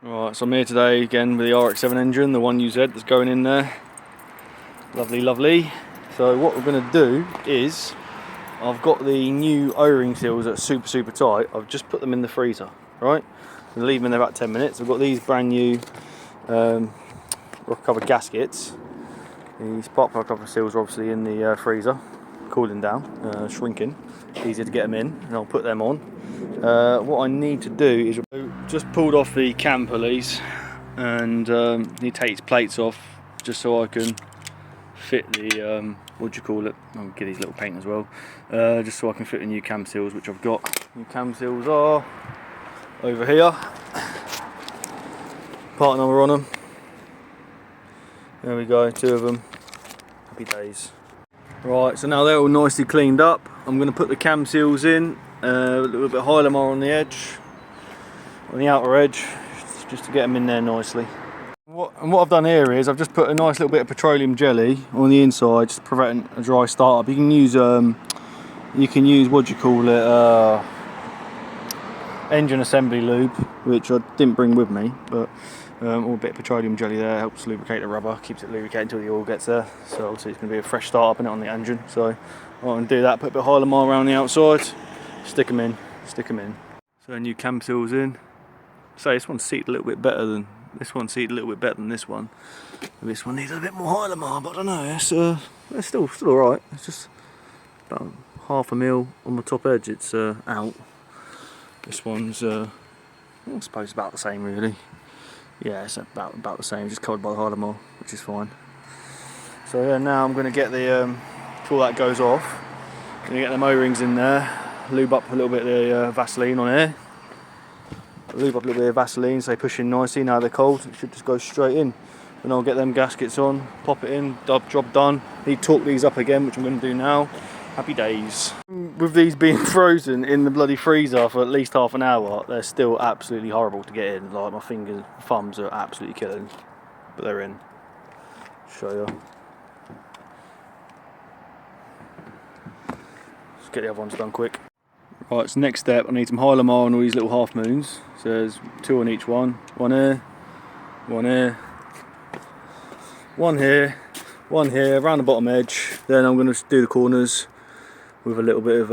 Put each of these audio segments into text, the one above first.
Right, so I'm here today again with the RX7 engine, the 1UZ that's going in there. Lovely, lovely. So what we're going to do is, I've got the new O-ring seals that are super tight. I've just put them in the freezer, right? I'm going to leave them in there about 10 minutes. I've got these brand new rock cover gaskets. The spark plug cover seals are obviously in the freezer, cooling down, shrinking. Easier to get them in, and I'll put them on. What I need to do is just pulled off the cam pulleys, and need to take these plates off just so I can fit the what do you call it? I'll get these little paint as well, just so I can fit the new cam seals, which I've got. New cam seals are over here. Part number on them. There we go, 2 of them. Happy days. Right, so now they're all nicely cleaned up. I'm going to put the cam seals in, a little bit of Hylamar on the edge, on the outer edge, just to get them in there nicely. What I've done here is I've just put a nice little bit of petroleum jelly on the inside, just to prevent a dry startup. You can use what do you call it, engine assembly lube, which I didn't bring with me, but all a bit of petroleum jelly there helps lubricate the rubber, keeps it lubricated until the oil gets there. So obviously it's going to be a fresh start up in it on the engine. So I'm going to do that, put a bit of Hylamar around the outside, stick them in. So new cam seals in. So this one's seated a little bit better than this one. This one needs a bit more Hylamar, but I don't know. It's still alright. It's just about 1/2 mil on the top edge. It's out. This one's I suppose about the same really. Yeah, it's about the same, just covered by the Hylamar, which is fine. So yeah, now I'm going to get the, before that goes off, I'm going to get them O-rings in there, lube up a little bit of the Vaseline on here. Lube up a little bit of Vaseline so they push in nicely. Now they're cold, it should just go straight in. And I'll get them gaskets on, pop it in, job done. Need to torque these up again, which I'm going to do now. Happy days. With these being frozen in the bloody freezer for at least half an hour, they're still absolutely horrible to get in. Like my fingers, thumbs are absolutely killing, but they're in. Show you. Let's get the other ones done quick. Right, so next step, I need some Hylamar on all these little half moons. So there's 2 on each one. One here, one here, one here, one here, around the bottom edge. Then I'm going to do the corners with a little bit of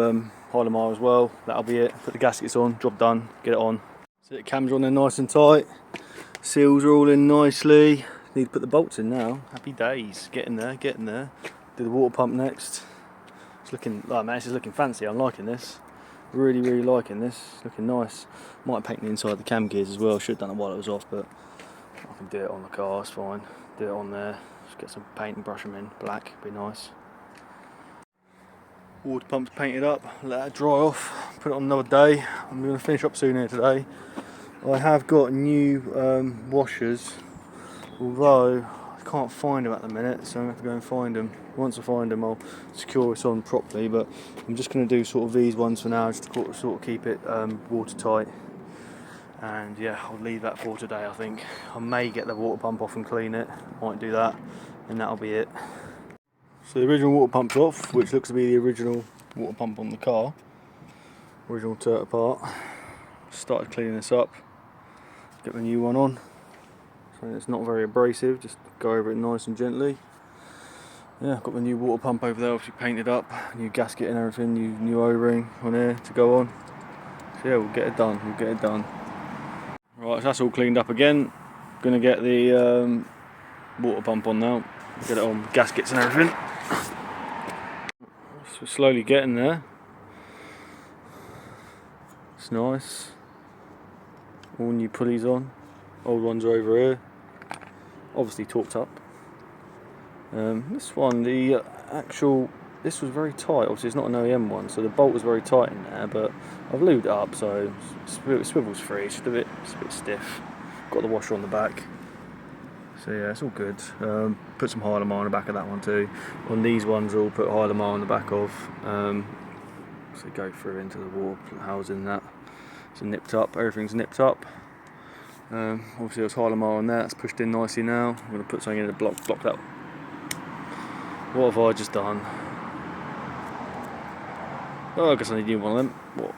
Hylamar as well. That'll be it. Put the gaskets on, job done, get it on. So the cams are on there nice and tight. Seals are all in nicely. Need to put the bolts in now. Happy days. Get in there. Do the water pump next. It's looking, like, man, this is looking fancy. I'm liking this. Really liking this. It's looking nice. Might paint the inside of the cam gears as well. Should have done it while it was off, but I can do it on the car. It's fine. Do it on there. Just get some paint and brush them in black. Be nice. Water pump's painted up, let that dry off, put it on another day. I'm going to finish up soon here today. I have got new washers, although I can't find them at the minute, so I'm going to have to go and find them. Once I find them, I'll secure it on properly, but I'm just going to do sort of these ones for now, just to sort of keep it watertight. And yeah, I'll leave that for today, I think. I may get the water pump off and clean it, might do that, and that'll be it. So the original water pump's off, which looks to be the original water pump on the car. Original turret part. Started cleaning this up. Get the new one on. So it's not very abrasive, just go over it nice and gently. Yeah, got the new water pump over there, obviously painted up. New gasket and everything, new O-ring on here to go on. So yeah, we'll get it done, Right, so that's all cleaned up again. Gonna get the water pump on now. Get it on, gaskets and everything. So we're slowly getting there. It's nice. All new pulleys on. Old ones are over here. Obviously torqued up. This one, this was very tight. Obviously it's not an OEM one, so the bolt was very tight in there, but I've lubed it up, so it swivels free. It's just a bit stiff. Got the washer on the back. So yeah, it's all good. Put some Hylamar on the back of that one too. On these ones I'll put Hylamar on the back of. So go through into the water housing that. It's nipped up, everything's nipped up. Obviously there's Hylamar on there, that's pushed in nicely now. I'm going to put something in to block that. What have I just done? Oh, I guess I need a new one of them. What?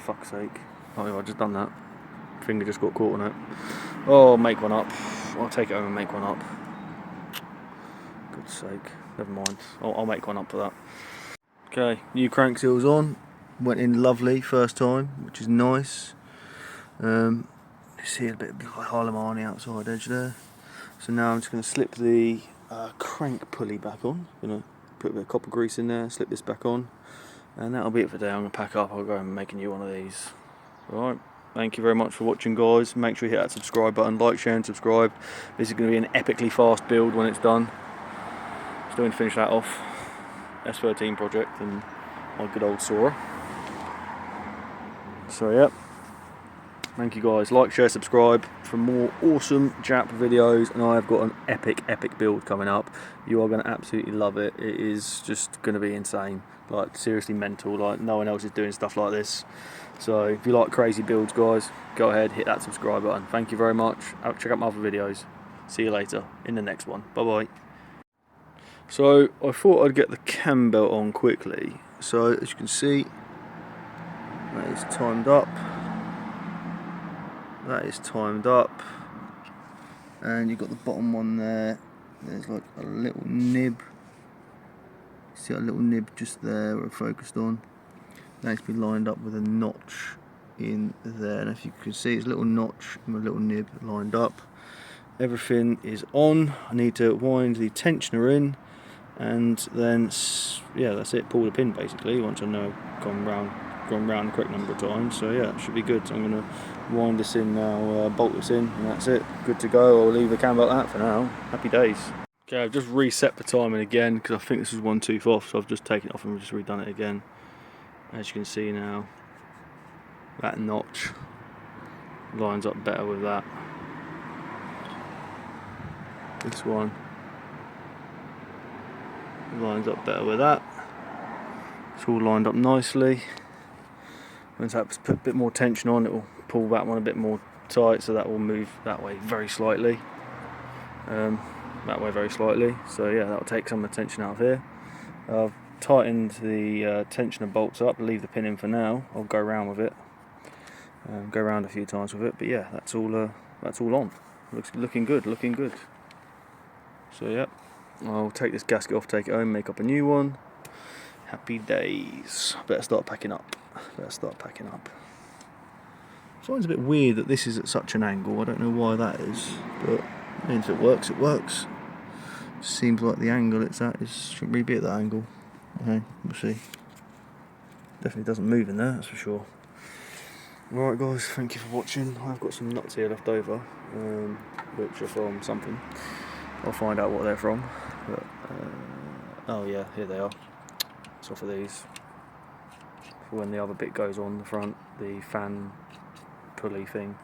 Fuck's sake. Oh, I've just done that. Finger just got caught on it. Oh, make one up. I'll take it home and make one up. God's sake, never mind. I'll make one up for that. Okay, new crank seals on. Went in lovely first time, which is nice. You see a bit of Harlem on the outside edge there. So now I'm just going to slip the crank pulley back on. Going to put a bit of copper grease in there, slip this back on, and that'll be it for today. I'm going to pack up. I'll go and make a new one of these. Alright, thank you very much for watching, guys. Make sure you hit that subscribe button, like, share and subscribe. This is going to be an epically fast build when it's done. Still need to finish that off. S13 project and my good old Sora. So yeah, thank you guys. Like, share, subscribe for more awesome Jap videos, and I have got an epic build coming up. You are going to absolutely love it. It is just going to be insane, like seriously mental. Like no one else is doing stuff like this. So if you like crazy builds, guys, go ahead, hit that subscribe button. Thank you very much. Check out my other videos. See you later in the next one. Bye bye. So I thought I'd get the cam belt on quickly. So as you can see, that is timed up. That is timed up. And you've got the bottom one there. There's like a little nib. See that little nib just there we're focused on. That needs to be lined up with a notch in there. And if you can see, it's a little notch and a little nib lined up. Everything is on. I need to wind the tensioner in. And then, yeah, that's it. Pull the pin basically. Once I know I've gone round the correct number of times. So yeah, it should be good. So I'm going to wind this in now, bolt this in, and that's it. Good to go. I'll leave the cam like that for now. Happy days. Okay, I've just reset the timing again because I think this was one tooth off. So I've just taken it off and just redone it again. As you can see now, that notch lines up better with that. This one lines up better with that. It's all lined up nicely. Once I put a bit more tension on, it will pull that one a bit more tight, so that will move that way very slightly. So yeah, that will take some of the tension out of here. I've tightened the tensioner bolts up, leave the pin in for now. I'll go around with it, go around a few times with it. But yeah, that's all on. Looking good. So yeah, I'll take this gasket off, take it home, make up a new one. Happy days. Better start packing up. It's always a bit weird that this is at such an angle. I don't know why that is, but if it works, it works. Seems like the angle it's at shouldn't really be at that angle. Okay, we'll see. Definitely doesn't move in there, that's for sure. Alright guys, thank you for watching. I've got some nuts here left over, which are from something. I'll find out what they're from. But, oh yeah, here they are. It's off of these. For when the other bit goes on the front, the fan pulley thing.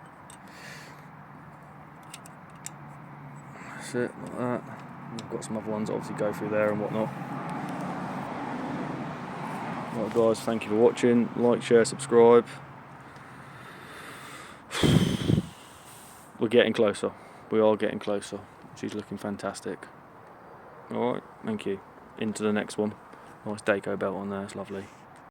That's it, like that. I've got some other ones that obviously go through there and whatnot. Right guys, thank you for watching. Like, share, subscribe. We're getting closer. We are getting closer. She's looking fantastic. Alright, thank you. Into the next one. Nice Daco belt on there, it's lovely.